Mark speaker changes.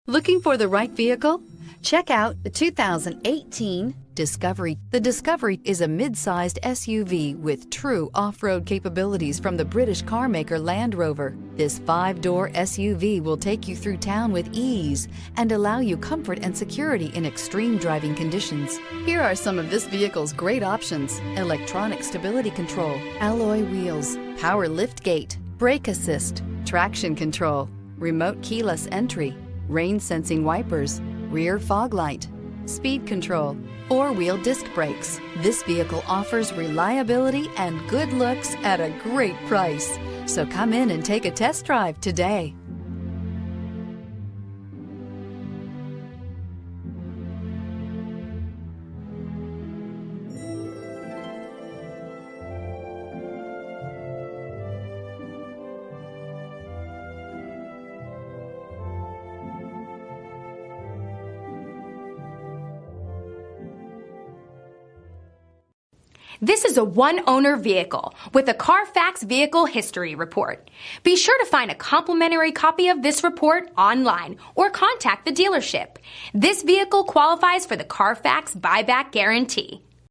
Speaker 1: Looking for the right vehicle? Check out the 2018 Discovery. The Discovery is a mid-sized SUV with true off-road capabilities from the British carmaker Land Rover. This 5-door SUV will take you through town with ease and allow you comfort and security in extreme driving conditions. Here are some of this vehicle's great options: electronic stability control, alloy wheels, power liftgate, brake assist, traction control, remote keyless entry, rain-sensing wipers, rear fog light, speed control, 4-wheel disc brakes. This vehicle offers reliability and good looks at a great price. So come in and take a test drive today.
Speaker 2: This is a one-owner vehicle with a Carfax Vehicle History Report. Be sure to find a complimentary copy of this report online or contact the dealership. This vehicle qualifies for the Carfax Buyback Guarantee.